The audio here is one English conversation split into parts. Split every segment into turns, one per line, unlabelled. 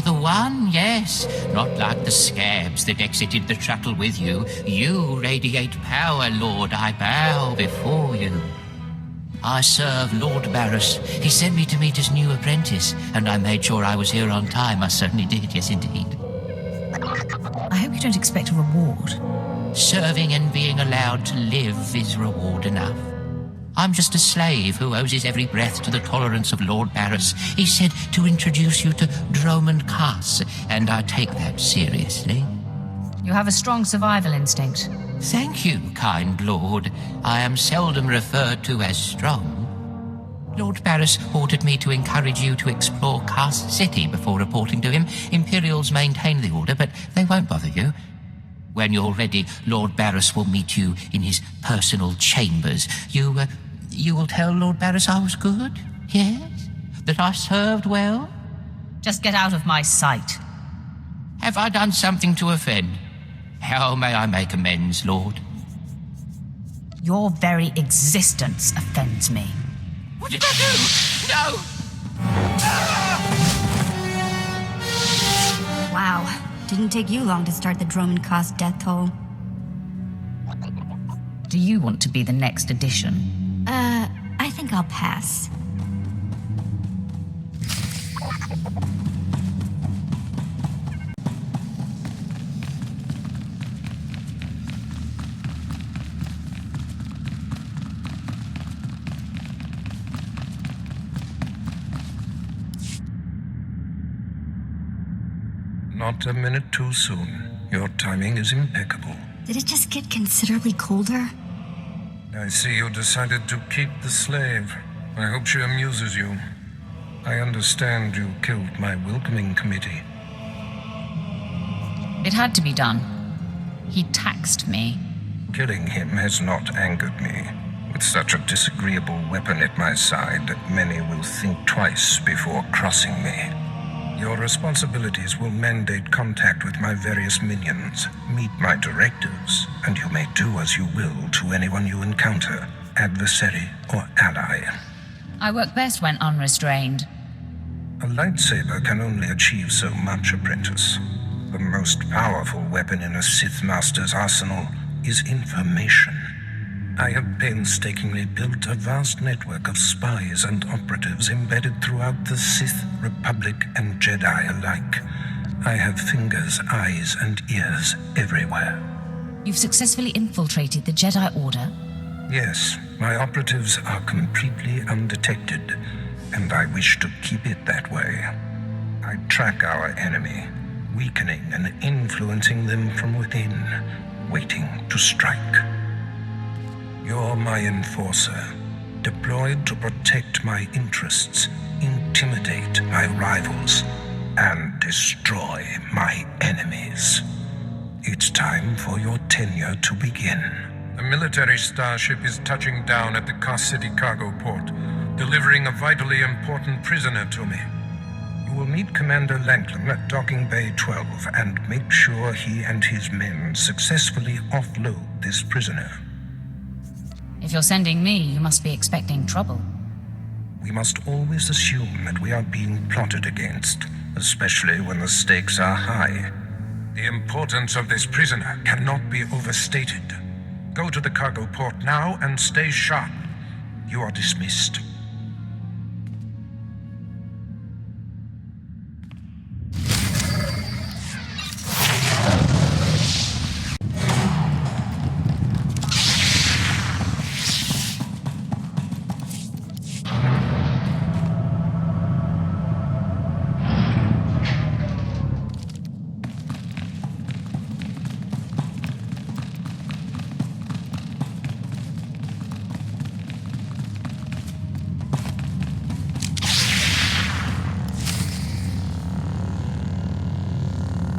You're the one, yes. Not like the scabs that exited the shuttle with you. You radiate power, Lord. I bow before you. I serve Lord Barris. He sent me to meet his new apprentice, and I made sure I was here on time. I certainly did, yes indeed.
I hope you don't expect a reward.
Serving and being allowed to live is reward enough. I'm just a slave who owes his every breath to the tolerance of Lord Barris. He said to introduce you to Dromund Kaas, and I take that seriously.
You have a strong survival instinct.
Thank you, kind lord. I am seldom referred to as strong. Lord Barris ordered me to encourage you to explore Kaas City before reporting to him. Imperials maintain the order, but they won't bother you. When you're ready, Lord Barris will meet you in his personal chambers. You will tell Lord Barris I was good? Yes? That I served well?
Just get out of my sight.
Have I done something to offend? How may I make amends, Lord?
Your very existence offends me.
What did I do? No!
Wow. Didn't take you long to start the Dromund Kaas death toll.
Do you want to be the next addition?
I think I'll pass.
Not a minute too soon. Your timing is impeccable.
Did it just get considerably colder?
I see you decided to keep the slave. I hope she amuses you. I understand you killed my welcoming committee.
It had to be done. He taxed me.
Killing him has not angered me. With such a disagreeable weapon at my side, many will think twice before crossing me. Your responsibilities will mandate contact with my various minions. Meet my directives, and you may do as you will to anyone you encounter, adversary or ally.
I work best when unrestrained.
A lightsaber can only achieve so much, apprentice. The most powerful weapon in a Sith Master's arsenal is information. I have painstakingly built a vast network of spies and operatives embedded throughout the Sith, Republic, and Jedi alike. I have fingers, eyes, and ears everywhere.
You've successfully infiltrated the Jedi Order?
Yes, my operatives are completely undetected, and I wish to keep it that way. I track our enemy, weakening and influencing them from within, waiting to strike. You're my enforcer, deployed to protect my interests, intimidate my rivals, and destroy my enemies. It's time for your tenure to begin. A military starship is touching down at the Kaas City cargo port, delivering a vitally important prisoner to me. You will meet Commander Langland at Docking Bay 12 and make sure he and his men successfully offload this prisoner.
If you're sending me, you must be expecting trouble.
We must always assume that we are being plotted against, especially when the stakes are high. The importance of this prisoner cannot be overstated. Go to the cargo port now and stay sharp. You are dismissed.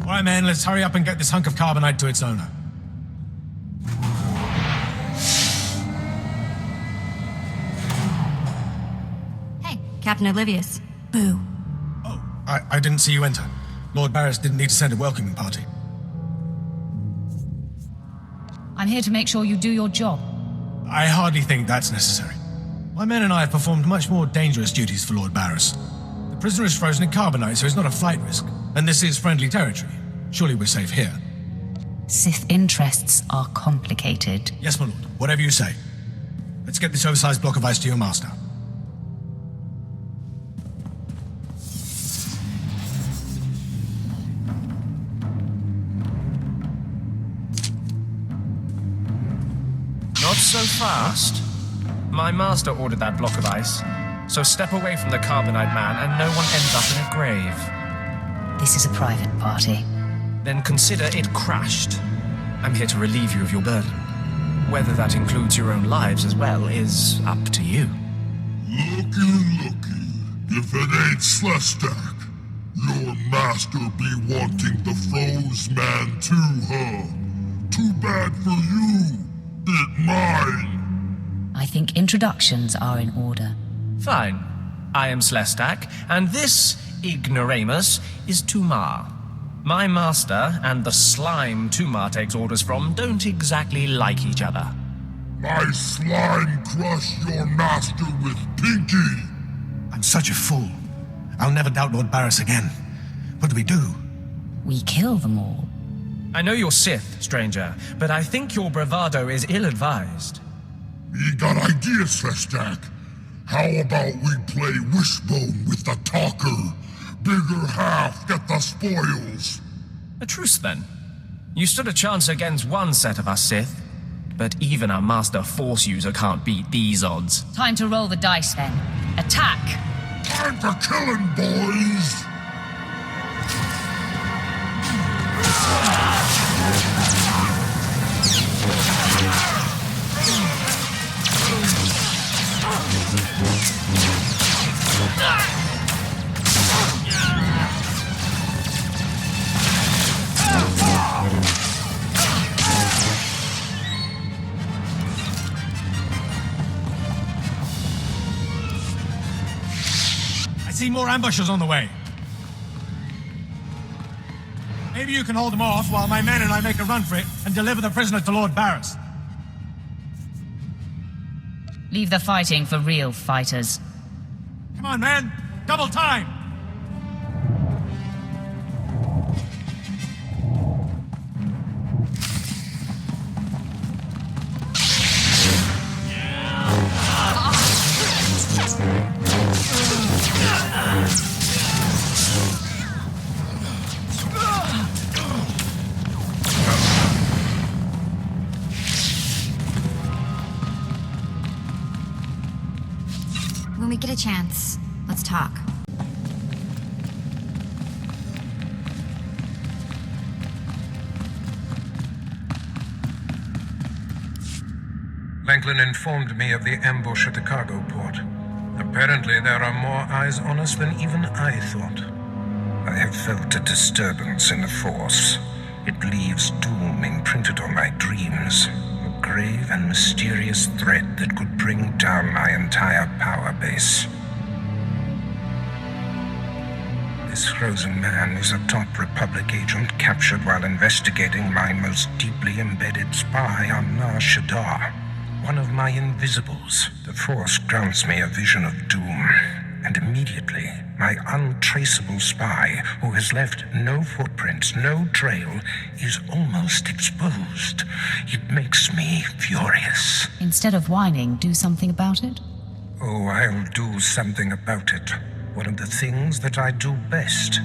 All right, man, let's hurry up and get this hunk of carbonite to its owner.
Hey, Captain Oblivious. Boo.
Oh, I didn't see you enter. Lord Barris didn't need to send a welcoming party.
I'm here to make sure you do your job.
I hardly think that's necessary. My men and I have performed much more dangerous duties for Lord Barris. The prisoner is frozen in carbonite, so he's not a flight risk. And this is friendly territory. Surely we're safe here.
Sith interests are complicated.
Yes, my lord. Whatever you say. Let's get this oversized block of ice to your master.
Not so fast. My master ordered that block of ice, so step away from the carbonite man and no one ends up in a grave.
This is a private party.
Then consider it crashed. I'm here to relieve you of your burden. Whether that includes your own lives as well is up to you.
Looky. If it ain't Slestak, your master be wanting the froze man too, huh? Too bad for you. It mine.
I think introductions are in order.
Fine. I am Slestak, and this ignoramus is Tumar. My master and the slime Tumar takes orders from don't exactly like each other.
My slime crush your master with Pinky.
I'm such a fool. I'll never doubt Lord Barris again. What do we do?
We kill them all.
I know you're Sith, stranger, but I think your bravado is ill-advised.
We got ideas, Slestak. How about we play wishbone with the talker? Bigger half get the spoils.
A truce, then. You stood a chance against one set of us Sith, but even a master force user can't beat these odds.
Time to roll the dice, then. Attack!
Time for killing, boys!
I see more ambushers on the way. Maybe you can hold them off while my men and I make a run for it and deliver the prisoner to Lord Barris.
Leave the fighting for real fighters.
Come on, man! Double time!
When we get a chance, let's talk.
Langlin informed me of the ambush at the cargo port. Apparently there are more eyes on us than even I thought. I have felt a disturbance in the Force. It leaves doom imprinted on my dreams. A grave and mysterious threat that could bring down my entire power base. This frozen man is a top Republic agent captured while investigating my most deeply embedded spy on Nar Shaddaa. One of my invisibles. The Force grants me a vision of doom. And immediately, my untraceable spy, who has left no footprints, no trail, is almost exposed. It makes me furious.
Instead of whining, do something about it?
Oh, I'll do something about it. One of the things that I do best.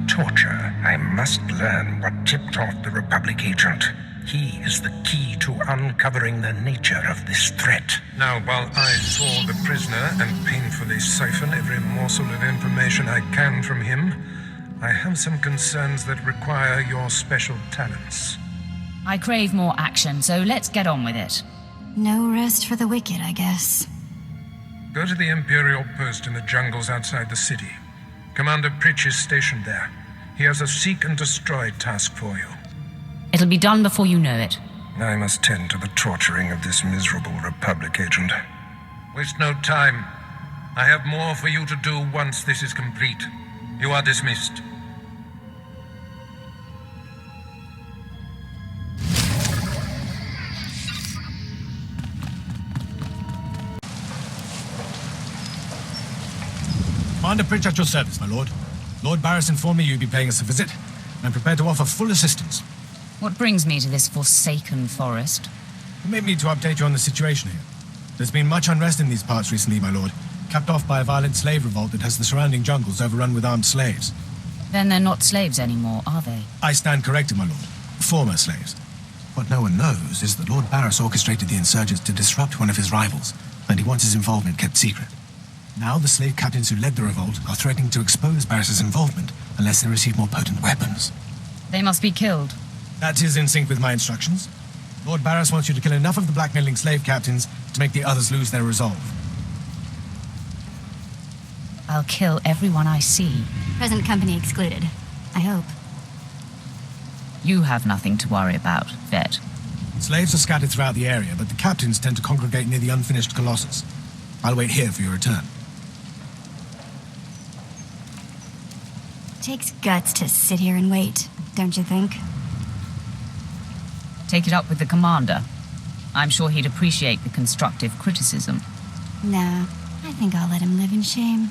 Torture. I must learn what tipped off the Republic agent. He is the key to uncovering the nature of this threat. Now, while I thaw the prisoner and painfully siphon every morsel of information I can from him, I have some concerns that require your special talents.
I crave more action, so let's get on with it.
No rest for the wicked, I guess.
Go to the Imperial post in the jungles outside the city. Commander Pritch is stationed there. He has a seek and destroy task for you.
It'll be done before you know it.
I must tend to the torturing of this miserable Republic agent. Waste no time. I have more for you to do once this is complete. You are dismissed.
Commander Pritch at your service, my lord. Lord Barris informed me you'd be paying us a visit. I'm prepared to offer full assistance.
What brings me to this forsaken forest?
You may need to update you on the situation here. There's been much unrest in these parts recently, my lord, capped off by a violent slave revolt that has the surrounding jungles overrun with armed slaves.
Then they're not slaves anymore, are they?
I stand corrected, my lord. Former slaves. What no one knows is that Lord Barris orchestrated the insurgents to disrupt one of his rivals, and he wants his involvement kept secret. Now the slave captains who led the revolt are threatening to expose Barris's involvement unless they receive more potent weapons.
They must be killed.
That is in sync with my instructions. Lord Barris wants you to kill enough of the blackmailing slave captains to make the others lose their resolve.
I'll kill everyone I see.
Present company excluded. I hope.
You have nothing to worry about, Vet.
Slaves are scattered throughout the area, but the captains tend to congregate near the unfinished Colossus. I'll wait here for your return.
Takes guts to sit here and wait, don't you think?
Take it up with the commander. I'm sure he'd appreciate the constructive criticism.
Nah, I think I'll let him live in shame.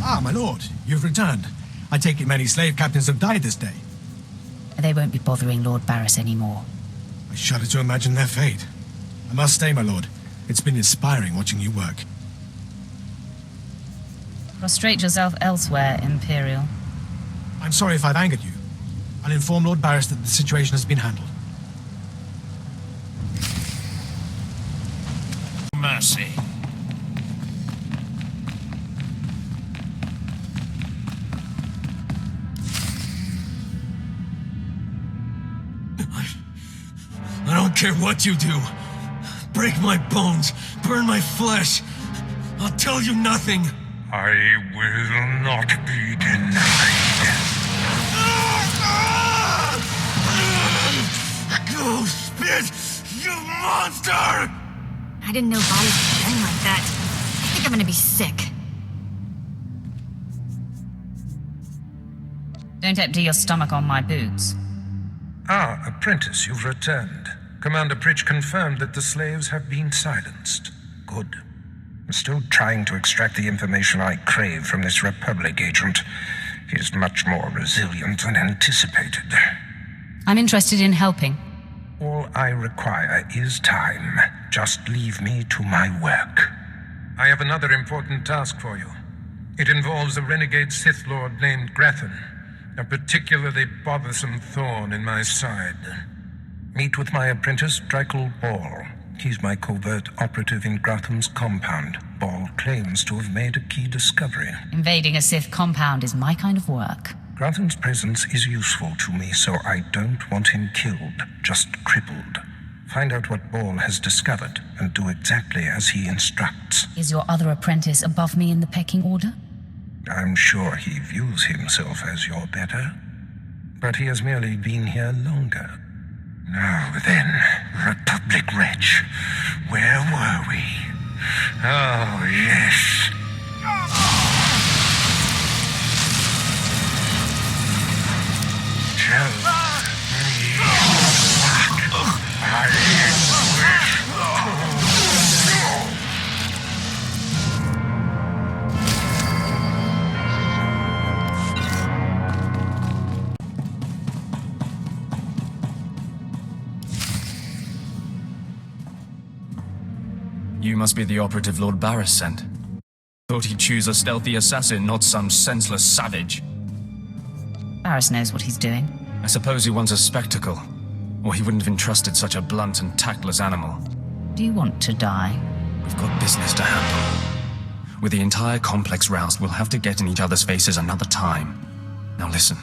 Ah, my lord, you've returned. I take it many slave captains have died this day.
They won't be bothering Lord Barris anymore.
I shudder to imagine their fate. I must stay, my lord. It's been inspiring watching you work.
Prostrate yourself elsewhere, Imperial.
I'm sorry if I've angered you. I'll inform Lord Barris that the situation has been handled.
Mercy.
I don't care what you do. Break my bones, burn my flesh. I'll tell you nothing.
I will not be denied.
Go spit, you monster!
I didn't know bodies could bend like that. I think I'm gonna be sick.
Don't empty your stomach on my boots.
Ah, apprentice, you've returned. Commander Pritch confirmed that the slaves have been silenced. Good. I'm still trying to extract the information I crave from this Republic agent. He is much more resilient than anticipated.
I'm interested in helping.
All I require is time. Just leave me to my work. I have another important task for you. It involves a renegade Sith Lord named Grathan, a particularly bothersome thorn in my side. Meet with my apprentice, Drykel Ball. He's my covert operative in Gratham's compound. Ball claims to have made a key discovery.
Invading a Sith compound is my kind of work.
Gratham's presence is useful to me, so I don't want him killed, just crippled. Find out what Ball has discovered, and do exactly as he instructs.
Is your other apprentice above me in the pecking order?
I'm sure he views himself as your better, but he has merely been here longer. Now then, Republic wretch, where were we? Oh, yes. Tell me what I wish to know.
You must be the operative Lord Barris sent. Thought he'd choose a stealthy assassin, not some senseless savage.
Barris knows what he's doing.
I suppose he wants a spectacle, or he wouldn't have entrusted such a blunt and tactless animal.
Do you want to die?
We've got business to handle. With the entire complex roused, we'll have to get in each other's faces another time. Now listen.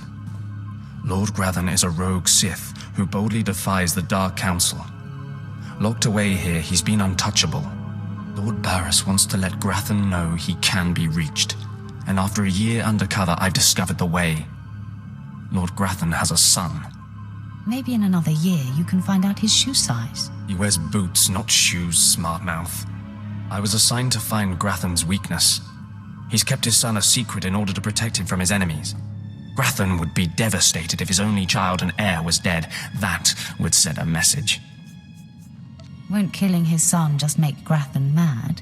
Lord Grathan is a rogue Sith who boldly defies the Dark Council. Locked away here, he's been untouchable. Lord Barris wants to let Grathan know he can be reached. And after a year undercover, I've discovered the way. Lord Grathan has a son.
Maybe in another year you can find out his shoe size.
He wears boots, not shoes, smartmouth. I was assigned to find Grathan's weakness. He's kept his son a secret in order to protect him from his enemies. Grathan would be devastated if his only child and heir was dead. That would send a message.
Won't killing his son just make Grathan mad?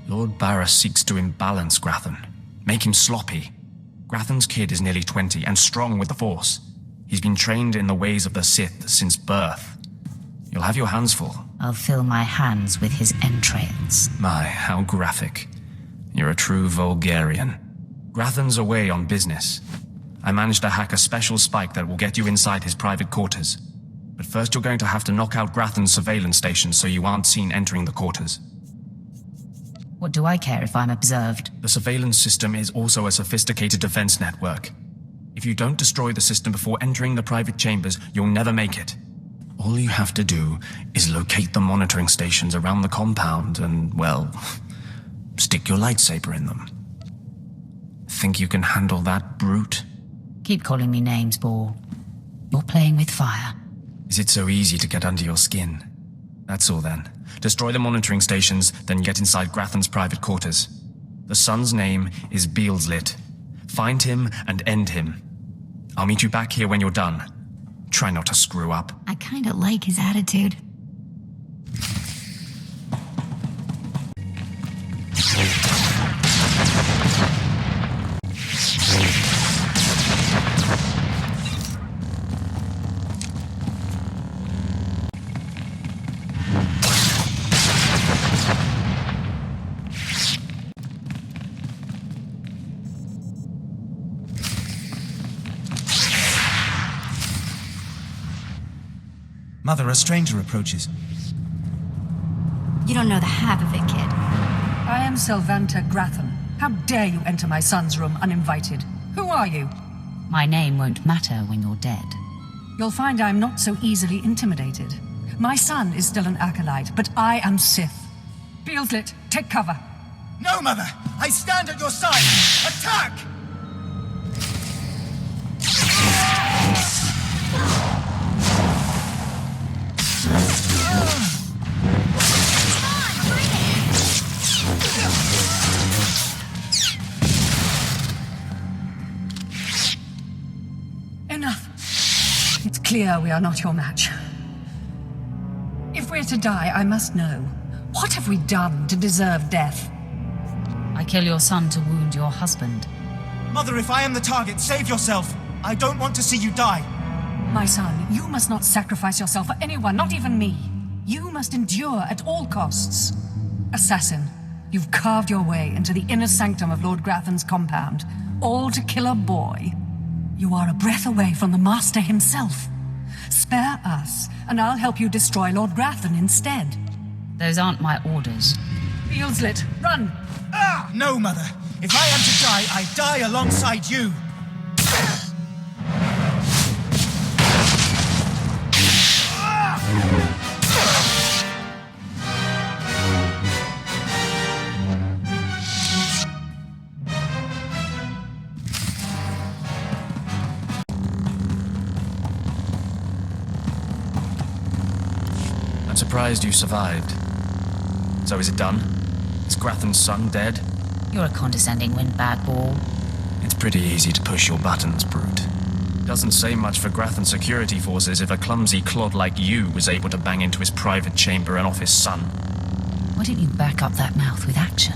Lord Barras seeks to imbalance Grathan, make him sloppy. Grathan's kid is nearly 20 and strong with the Force. He's been trained in the ways of the Sith since birth. You'll have your hands full.
I'll fill my hands with his entrails.
My, how graphic. You're a true Vulgarian. Grathan's away on business. I managed to hack a special spike that will get you inside his private quarters. But first you're going to have to knock out Grathan's surveillance station so you aren't seen entering the quarters.
What do I care if I'm observed?
The surveillance system is also a sophisticated defense network. If you don't destroy the system before entering the private chambers, you'll never make it. All you have to do is locate the monitoring stations around the compound and, well, stick your lightsaber in them. Think you can handle that brute?
Keep calling me names, Ball. You're playing with fire.
Is it so easy to get under your skin? That's all then. Destroy the monitoring stations, then get inside Grathan's private quarters. The son's name is Beelslit. Find him and end him. I'll meet you back here when you're done. Try not to screw up.
I kinda like his attitude.
Mother, a stranger approaches.
You don't know the half of it, kid.
I am Sylvanta Grathan. How dare you enter my son's room uninvited? Who are you?
My name won't matter when you're dead.
You'll find I'm not so easily intimidated. My son is still an acolyte, but I am Sith. Beelslit, take cover.
No, Mother! I stand at your side! Attack!
Enough. It's clear we are not your match. If we're to die, I must know. What have we done to deserve death?
I kill your son to wound your husband.
Mother, if I am the target, save yourself! I don't want to see you die!
My son, you must not sacrifice yourself for anyone, not even me. You must endure at all costs. Assassin, you've carved your way into the inner sanctum of Lord Grathan's compound, all to kill a boy. You are a breath away from the Master himself. Spare us, and I'll help you destroy Lord Grathan instead.
Those aren't my orders.
Beelslit, run!
Ah! No, Mother! If I am to die, I die alongside you!
I'm surprised you survived. So is it done? Is Grathan's son dead?
You're a condescending windbag, Ball.
It's pretty easy to push your buttons, brute. Doesn't say much for Grathan's security forces if a clumsy clod like you was able to bang into his private chamber and off his son.
Why don't you back up that mouth with action?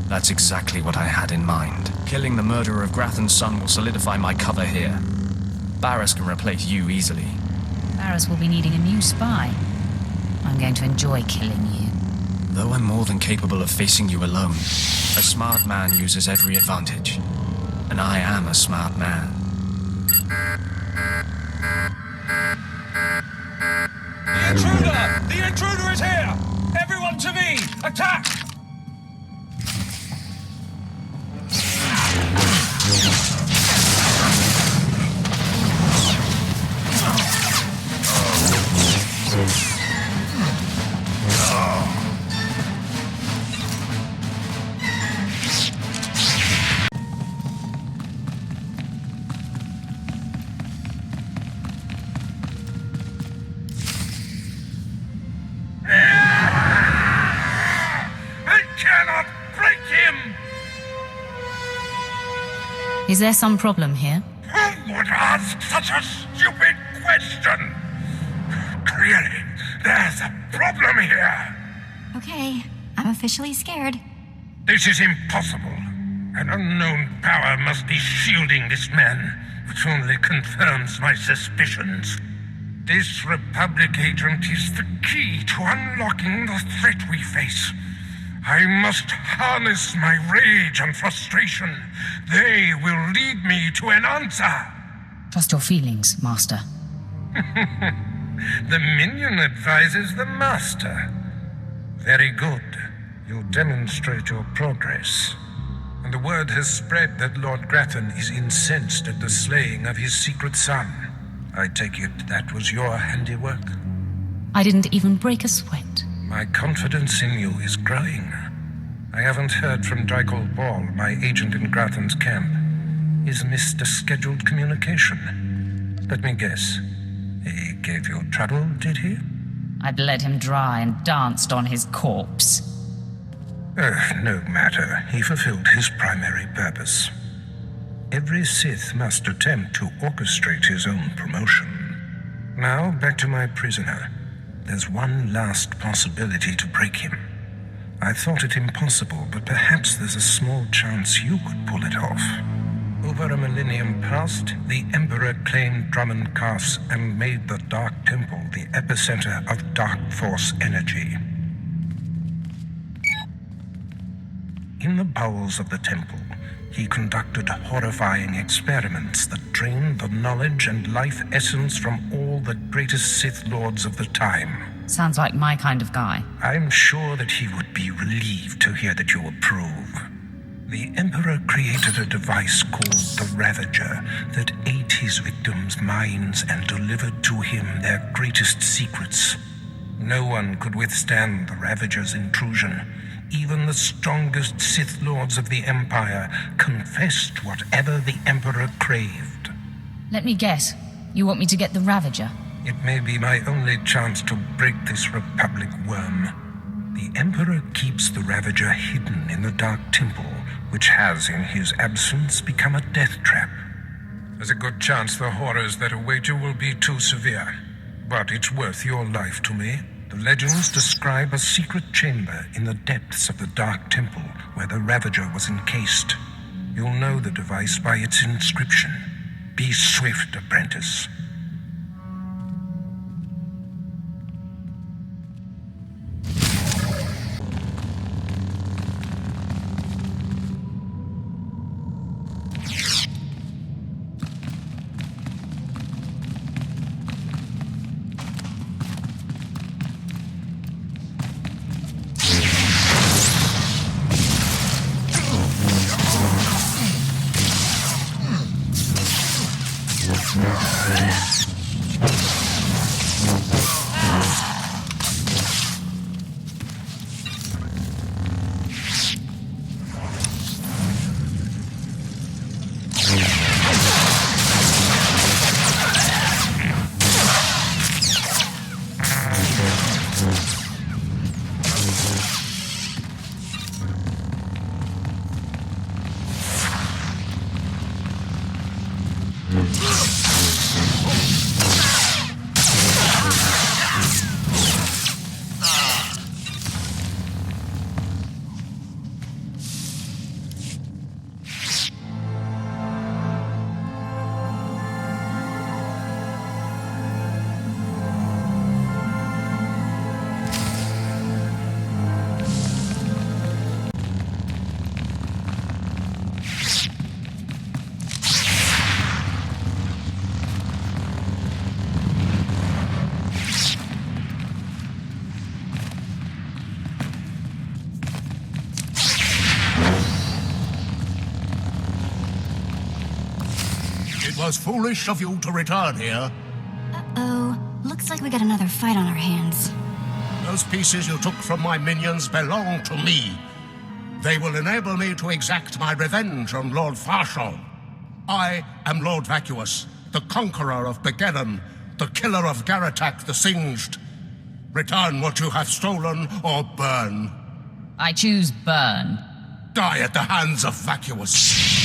That's exactly what I had in mind. Killing the murderer of Grathan's son will solidify my cover here. Barras can replace you easily.
Barras will be needing a new spy. I'm going to enjoy killing you.
Though I'm more than capable of facing you alone, a smart man uses every advantage. And I am a smart man.
The intruder! The intruder is here! Everyone to me! Attack!
Is there some problem here?
Who would ask such a stupid question? Clearly, there's a problem here.
Okay, I'm officially scared.
This is impossible. An unknown power must be shielding this man, which only confirms my suspicions. This Republic agent is the key to unlocking the threat we face. I must harness my rage and frustration. They will lead me to an answer.
Trust your feelings, Master.
The minion advises the master. Very good. You'll demonstrate your progress. And the word has spread that Lord Grathan is incensed at the slaying of his secret son. I take it that was your handiwork?
I didn't even break a sweat.
My confidence in you is growing. I haven't heard from Drykel Ball, my agent in Grathan's camp. He's missed a scheduled communication. Let me guess. He gave you trouble, did he?
I bled him dry and danced on his corpse.
No matter. He fulfilled his primary purpose. Every Sith must attempt to orchestrate his own promotion. Now, back to my prisoner. There's one last possibility to break him. I thought it impossible, but perhaps there's a small chance you could pull it off. Over a millennium past, the Emperor claimed Dromund Kaas and made the Dark Temple the epicenter of Dark Force energy. In the bowels of the temple, he conducted horrifying experiments that drained the knowledge and life essence from all the greatest Sith Lords of the time.
Sounds like my kind of guy.
I'm sure that he would be relieved to hear that you approve. The Emperor created a device called the Ravager that ate his victims' minds and delivered to him their greatest secrets. No one could withstand the Ravager's intrusion. Even the strongest Sith Lords of the Empire confessed whatever the Emperor craved.
Let me guess. You want me to get the Ravager?
It may be my only chance to break this Republic worm. The Emperor keeps the Ravager hidden in the Dark Temple, which has, in his absence, become a death trap. There's a good chance the horrors that await you will be too severe. But it's worth your life to me. The legends describe a secret chamber in the depths of the Dark Temple where the Ravager was encased. You'll know the device by its inscription. Be swift, apprentice.
It was foolish of you to return here.
Uh-oh. Looks like we got another fight on our hands.
Those pieces you took from my minions belong to me. They will enable me to exact my revenge on Lord Farshal. I am Lord Vacuous, the conqueror of Begeddon, the killer of Garatak the Singed. Return what you have stolen or burn.
I choose burn.
Die at the hands of Vacuous.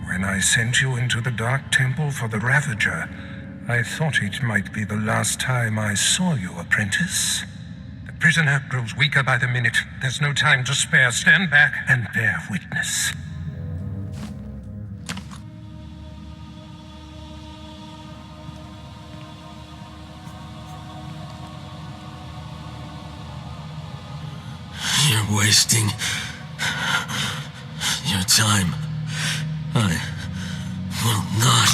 When I sent you into the Dark Temple for the Ravager, I thought it might be the last time I saw you, apprentice. The prisoner grows weaker by the minute. There's no time to spare. Stand back and bear witness.
You're wasting your time. I will not.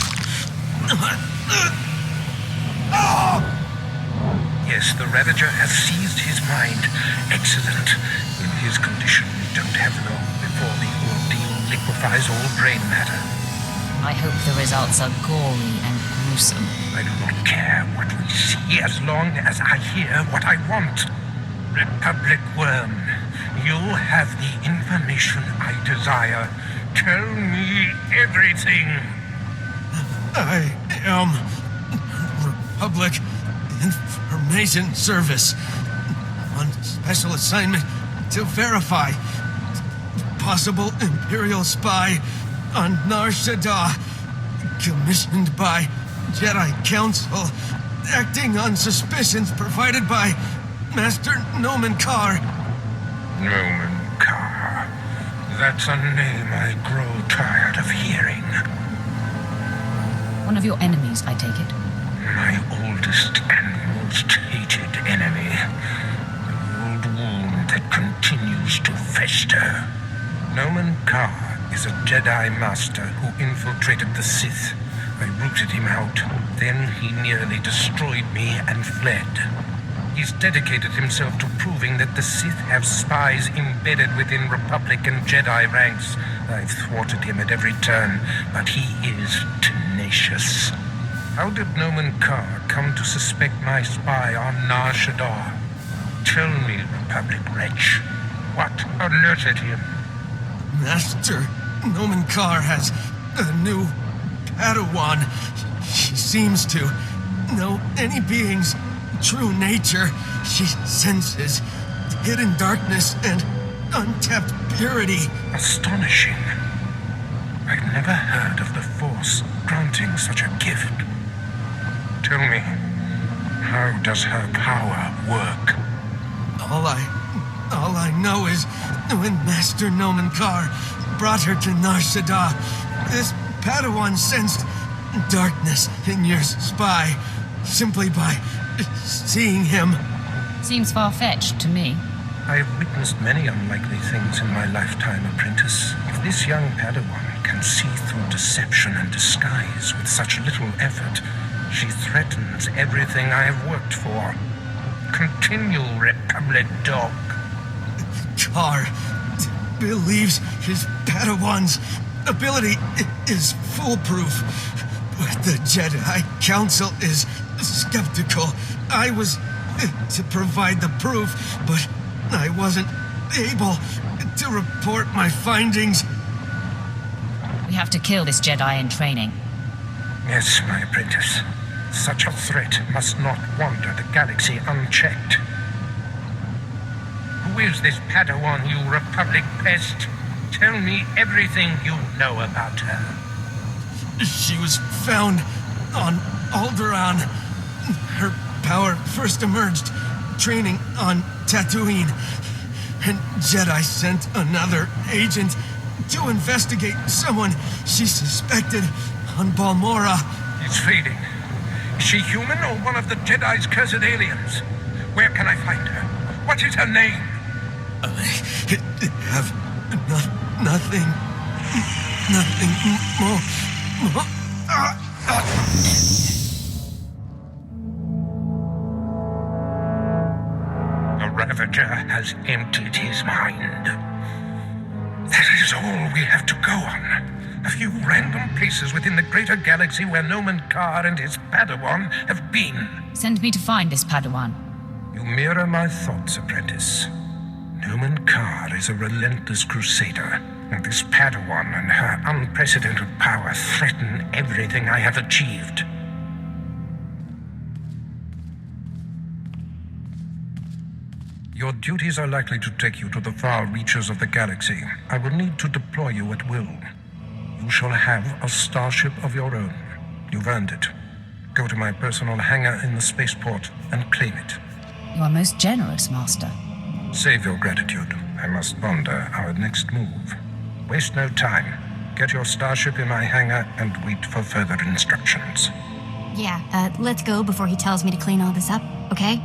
Yes, the Ravager has seized his mind. Excellent. In his condition, we don't have long before the ordeal liquefies all brain matter.
I hope the results are gory and gruesome.
I do not care what we see as long as I hear what I want. Republic Worm, you have the information I desire. Tell me everything.
I am Republic Information Service on special assignment to verify possible Imperial spy on Nar Shaddaa, commissioned by Jedi Council, acting on suspicions provided by Master Nomen Karr.
Nomen Karr. That's a name I grow tired of hearing.
One of your enemies, I take it?
My oldest and most hated enemy. The old wound that continues to fester. Nomen Karr is a Jedi Master who infiltrated the Sith. I rooted him out. Then he nearly destroyed me and fled. He's dedicated himself to proving that the Sith have spies embedded within Republic and Jedi ranks. I've thwarted him at every turn, but he is tenacious. How did Nomen Karr come to suspect my spy on Nar Shaddaa? Tell me, Republic wretch, what alerted him?
Master Nomen Karr has a new Padawan. She seems to know any being's true nature. She senses hidden darkness and untapped purity.
Astonishing. I've never heard of the Force granting such a gift. Tell me, how does her power work?
All I know is when Master Nomen Karr brought her to Nar Shaddaa, this Padawan sensed darkness in your spy simply by seeing him.
Seems far-fetched to me.
I have witnessed many unlikely things in my lifetime, apprentice. If this young Padawan can see through deception and disguise with such little effort, she threatens everything I have worked for. Continue, Republic dog.
Karr believes his Padawan's ability is foolproof, but the Jedi Council is skeptical. I was to provide the proof, but I wasn't able to report my findings.
We have to kill this Jedi in training.
Yes, my apprentice. Such a threat must not wander the galaxy unchecked. Who is this Padawan, you Republic pest? Tell me everything you know about her.
She was found on Alderaan. Her power first emerged, training on Tatooine. And Jedi sent another agent to investigate someone she suspected on Balmora.
It's fading. Is she human or one of the Jedi's cursed aliens? Where can I find her? What is her name?
I have nothing more.
The Ravager has emptied his mind. That is all we have to go on. A few random places within the greater galaxy where Noman Carr and his Padawan have been.
Send me to find this Padawan.
You mirror my thoughts, apprentice. Noman Carr is a relentless crusader, and this Padawan and her unprecedented power threaten everything I have achieved. Your duties are likely to take you to the far reaches of the galaxy. I will need to deploy you at will. You shall have a starship of your own. You've earned it. Go to my personal hangar in the spaceport and claim it.
You are most generous, Master.
Save your gratitude. I must ponder our next move. Waste no time. Get your starship in my hangar and wait for further instructions.
Yeah, let's go before he tells me to clean all this up, okay?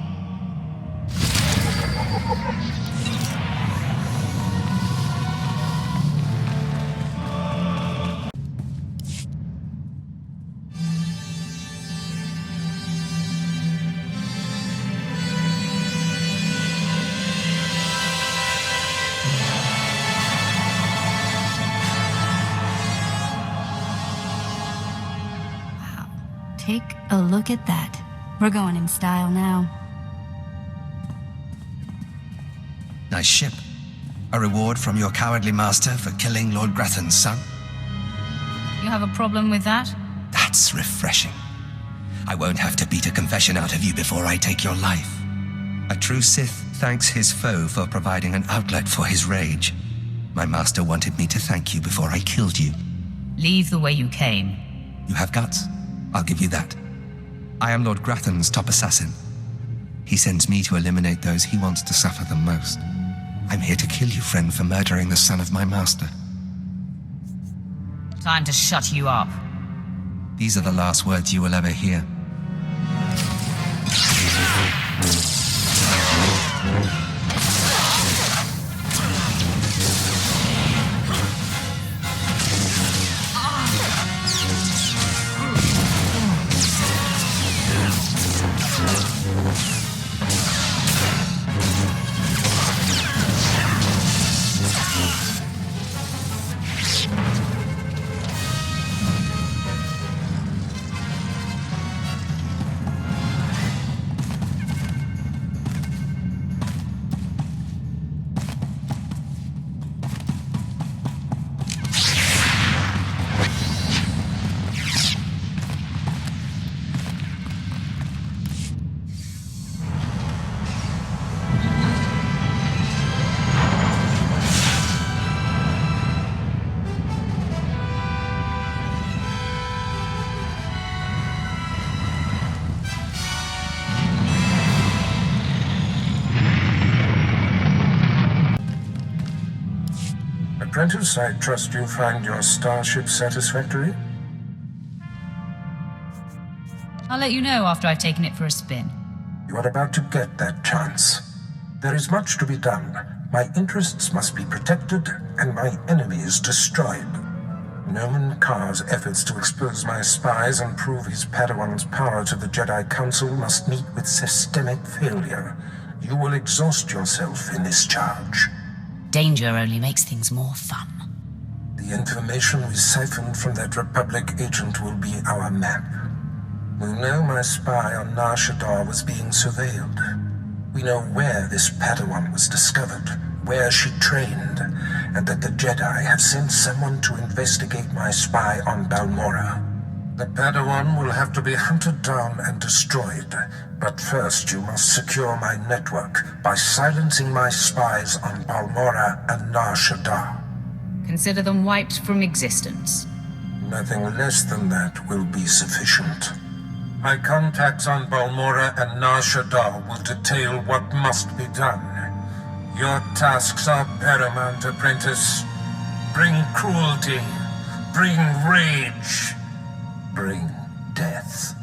Take a look at that. We're going in style now.
Nice ship. A reward from your cowardly master for killing Lord Grathan's son?
You have a problem with that?
That's refreshing. I won't have to beat a confession out of you before I take your life. A true Sith thanks his foe for providing an outlet for his rage. My master wanted me to thank you before I killed you.
Leave the way you came.
You have guts. I'll give you that. I am Lord Grathan's top assassin. He sends me to eliminate those he wants to suffer the most. I'm here to kill you, friend, for murdering the son of my master.
Time to shut you up.
These are the last words you will ever hear.
Apprentice, I trust you find your starship satisfactory?
I'll let you know after I've taken it for a spin.
You are about to get that chance. There is much to be done. My interests must be protected, and my enemies destroyed. Noman Carr's efforts to expose my spies and prove his Padawan's power to the Jedi Council must meet with systemic failure. You will exhaust yourself in this charge.
Danger only makes things more fun.
The information we siphoned from that Republic agent will be our map. We know my spy on Nar Shaddaa was being surveilled. We know where this Padawan was discovered, where she trained, and that the Jedi have sent someone to investigate my spy on Balmora. The Padawan will have to be hunted down and destroyed, but first you must secure my network by silencing my spies on Balmora and Nar Shaddaa.
Consider them wiped from existence.
Nothing less than that will be sufficient. My contacts on Balmora and Nar Shaddaa will detail what must be done. Your tasks are paramount, apprentice. Bring cruelty. Bring rage. Bring death.